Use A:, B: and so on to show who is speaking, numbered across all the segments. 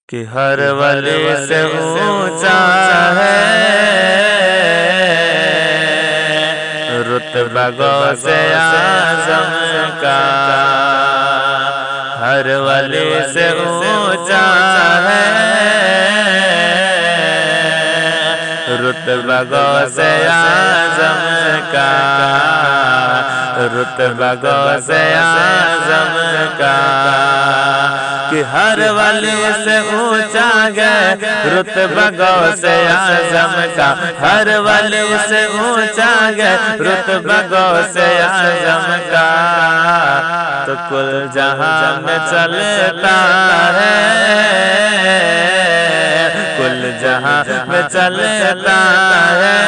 A: کہ ہر ولی سے اونچا ہے رتبہ غوث اعظم کا، ہر ولی سے اونچا ہے رتبہ غوث اعظم کا، رتبہ غوث اعظم کا، کہ ہر ولی سے اونچا ہے رتبہ غوث اعظم کا، ہر ولی سے اونچا ہے رتبہ غوث اعظم کا، تو کل جہاں میں چلتا ہے، کل جہاں میں چلتا ہے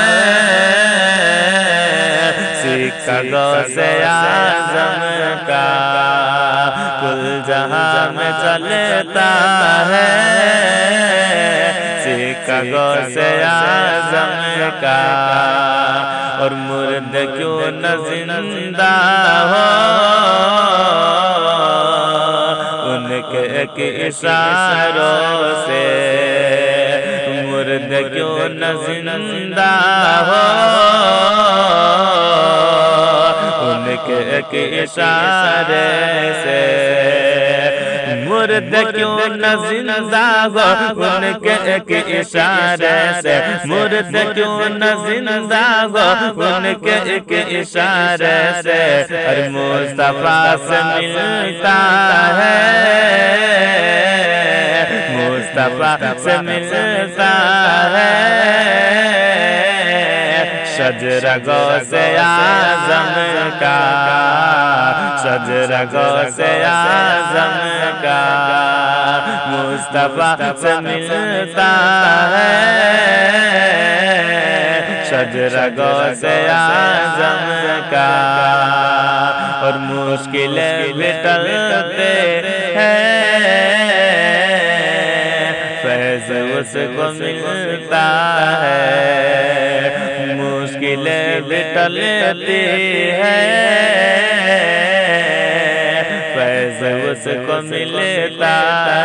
A: سکہ غوث اعظم کا، کل جہاں میں چلتا ہے سکہ غوث اعظم کا، اور مرد کیوں نہ زندہ ہو ان کے ایک اشاروں سے، مرد کیوں نہ زندہ ہو ان کے ایک اشارے سے، مرد کیوں نہ زندہ ہو ان کے ایک اشارے سے، مرد کیوں نہ زندہ ہو ان کے ایک اشارے سے، ہر مصطفیٰ سے ملتا ہے، مصطفیٰ سے ملتا ہے شجرہ غوث اعظم کا، شجرہ غوث اعظم کا، مصطفیٰ سے ملتا ہے شجرہ غوث اعظم کا، اور مشکلیں مٹتے ہیں فیض اس کو ملتا ہے، مشکلیں مٹتی ہیں فیض اس کو ملتا ہے،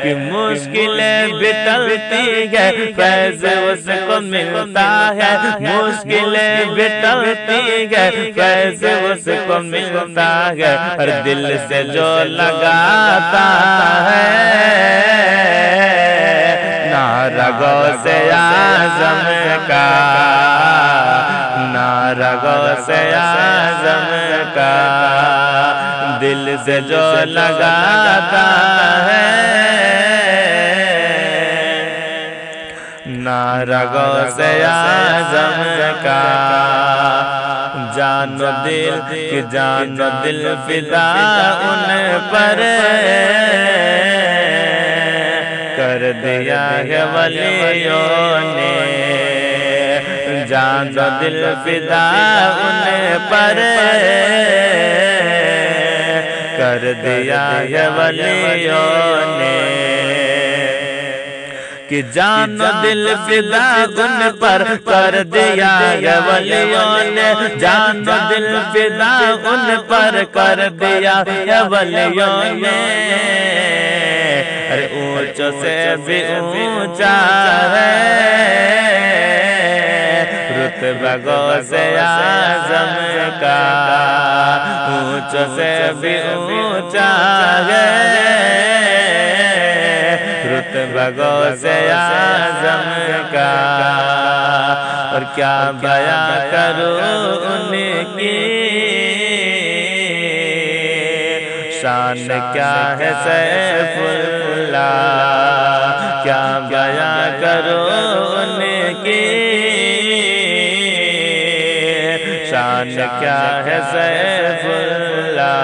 A: کہ مشکلیں مٹتی ہے فیض اس کو ملتا ہے، مشکلیں مٹتی ہے فیض اس کو ملتا ہے، ہر دل سے جو لگاتا ہے نعرہ غوث اعظم کا، نعرہ غوث اعظم کا، دل سے جو لگاتا ہے نعرہ غوث اعظم کا، جان و دل کہ جان و دل فدا ان پر کر دیا ہے ولیوں نے، جان و دل فدا ان پر کر دیا ہے ولیوں نے، کہ جان و دل فدا ان پر کر دیا ہے ولیوں نے، جان و دل فدا ان پر کر دیا ہے ولیوں نے، اونچوں سے بھی اونچا ہے رتبہ غوث اعظم کا، اونچوں سے بھی اونچا ہے رتبہ غوث اعظم کا، اور کیا بیان کروں ان کی شان کیا ہے سیف اللہ، کیا بیان کروں ان کی شان کیا ہے سیف اللہ،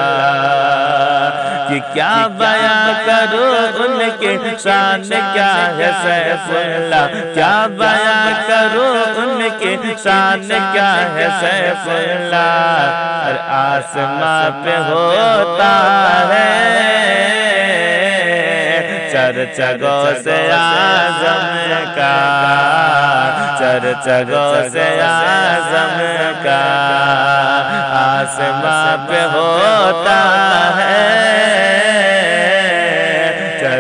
A: کہ کیا بیان کروں ان کی شان کیا ہے سیف اللہ، کیا بیان کروں ان کی شان کیا ہے سیف اللہ، ہر آسماں پہ ہوتا ہے چرچہ غوث اعظم کا، چرچہ غوث اعظم کا، آسماں پہ ہوتا ہے